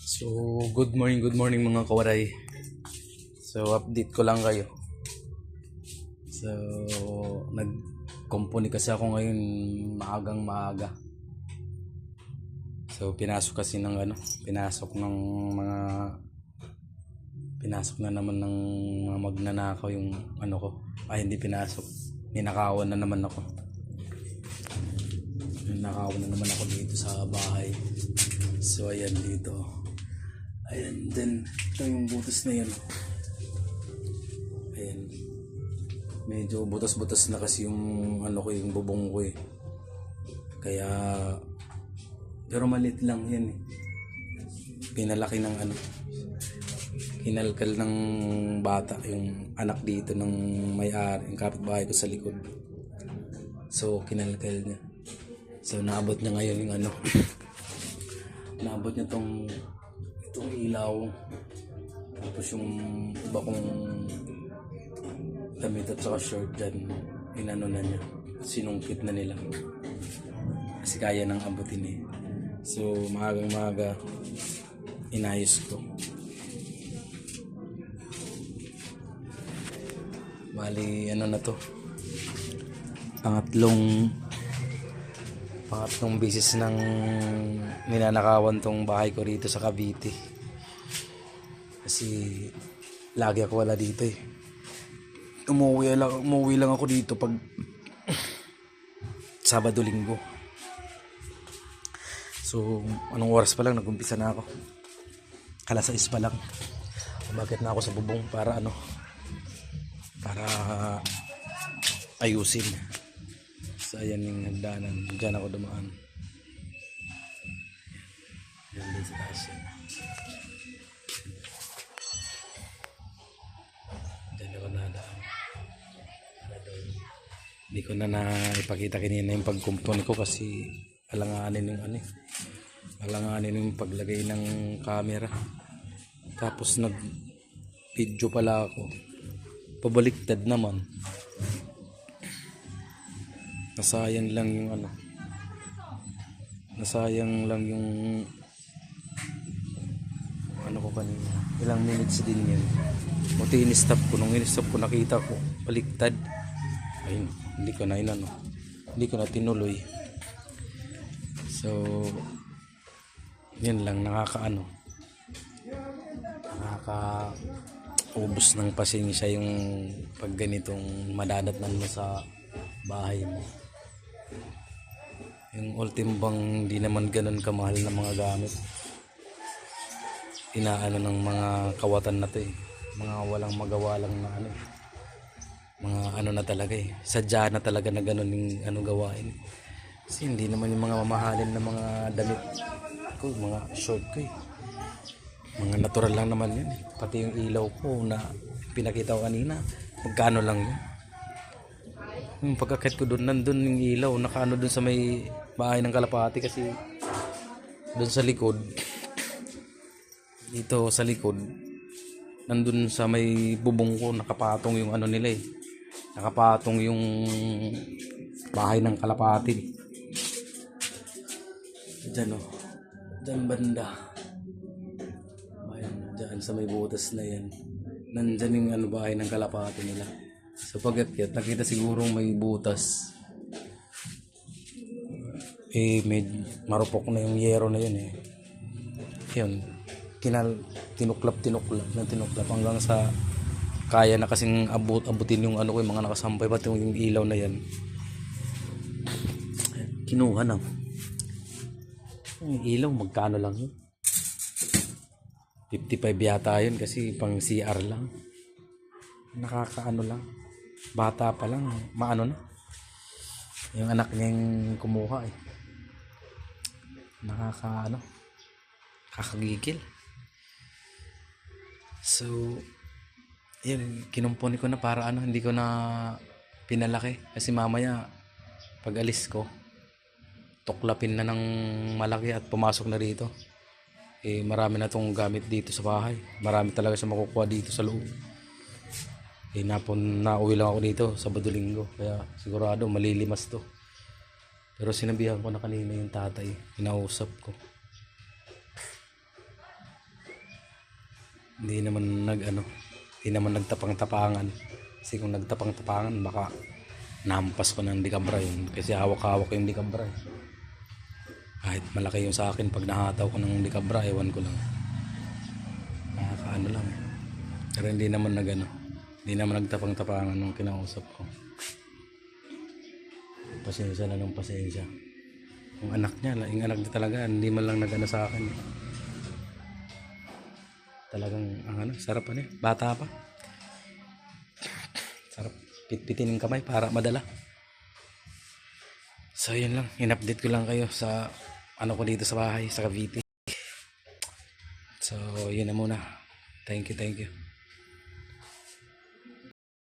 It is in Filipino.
So, good morning mga kawaray. So, update ko lang kayo. So, nag-company kasi ako ngayon maagang maaga. So, mga pinasok na naman ng mga magnanakaw yung ano ko. Ay, hindi pinasok. Ninakawan na naman ako. Ninakawan na naman ako dito sa bahay. So, ayan dito. Ayan, then ito yung butas na yan. Ayan. Medyo butas-butas na kasi yung ano ko, yung bubong ko eh. Kaya, pero maliit lang yan eh. Pinalaki ng ano, kinalkal ng bata, yung anak dito ng may-ari, yung kapitbahay ko sa likod. So, kinalkal niya. So, naabot niya ngayon yung ano, naabot niya itong ilaw. Tapos yung iba kong damit at saka short dyan, inano na niya, sinungkit na nila. Kasi kaya nang abutin eh. So, maagang inayos ko. Bali, ano na to? Pangatlong bisis ng ninanakawan tong bahay ko rito sa Cavite. Kasi lagi ako wala dito eh. Umuwi lang ako dito pag Sabado, Linggo. So, anong oras pa lang nag-umpisa na ako. Alas 6 pa lang. Umakyat na ako sa bubong para ayusin. So, ayan yung hagdanan. Diyan ako dumaan. Diyan din sa taas yan. Diyan ako nadaan. Hindi ko na naipakita kanina yung pagkumpon ko kasi alanganin yung paglagay ng camera. Tapos nag-video pala ako. Pabaliktad naman. Nasayang lang yung ano ko kanina. Ilang minutes din yan. Buti in-stop ko. Nung in-stop ko nakita ko baliktad. Ayun, hindi ko na tinuloy. So, yan lang, nakakaubos ng pasensya yung pag ganitong madadatnan mo sa bahay mo. Yung ultimbang di naman ganun kamahal na mga gamit, inaano ng mga kawatan na to eh. Mga walang magawa lang na ano eh. Mga ano na talaga eh, sadya na talaga na ganun yung ano gawain. Kasi hindi naman yung mga mamahalin na mga damit ko, mga short ko eh. Mga natural lang naman yun. Pati yung ilaw ko na pinakita ko kanina, magkano lang yun. Yung pagkakit ko doon, nandun yung ilaw, nakaano doon sa may bahay ng kalapati kasi doon sa likod, dito sa likod, nandun sa may bubong ko, nakapatong yung ano nila eh. Nakapatong yung bahay ng kalapati. Diyan oh. Diyan banda. Ayan, diyan sa may butas na yan. Nandyan yung ano, bahay ng kalapati nila. So pag-akyat, nakita sigurong may butas. Eh, may marupok na yung yero na yun eh. Yun. Tinuklap hanggang sa kaya na kasing abutin yung ano ko, yung mga nakasampay, pati yung ilaw na yan. Kinuha na. Yung ilaw, magkano lang yun? 55 yata yun kasi pang CR lang. Nakakaano lang. Bata pa lang, maano na. Yung anak niya yung kumuha eh. Kakagigil. So, yun, kinumpuni ko na para hindi ko na pinalaki. Kasi mamaya, pag alis ko, tuklapin na ng malaki at pumasok na rito. Eh, marami na tong gamit dito sa bahay. Marami talaga siya makukuha dito sa loob. Eh, nauwi lang ako dito, Sabado, Linggo. Kaya sigurado, malilimas to. Pero sinabihan ko na kanina yung tatay. Kinausap ko. Hindi naman hindi naman nagtapang-tapangan. Kasi kung nagtapang-tapangan, baka nampas ko ng Dicabra yun. Kasi hawak-hawak ko yung Dicabra eh. Kahit malaki yung sa akin, pag nahataw ko ng Dicabra, ewan ko lang. Nakakaano lang. Pero hindi naman hindi naman nagtapang-tapangan nung kinausap ko. Pasensya na ng pasensya. Yung anak niya talaga, hindi man lang sa akin. Talagang, sarap bata pa. Sarap pitpitin ng kamay para madala. So yun lang, in-update ko lang kayo sa ko dito sa bahay, sa Cavite. So yun na muna. Thank you.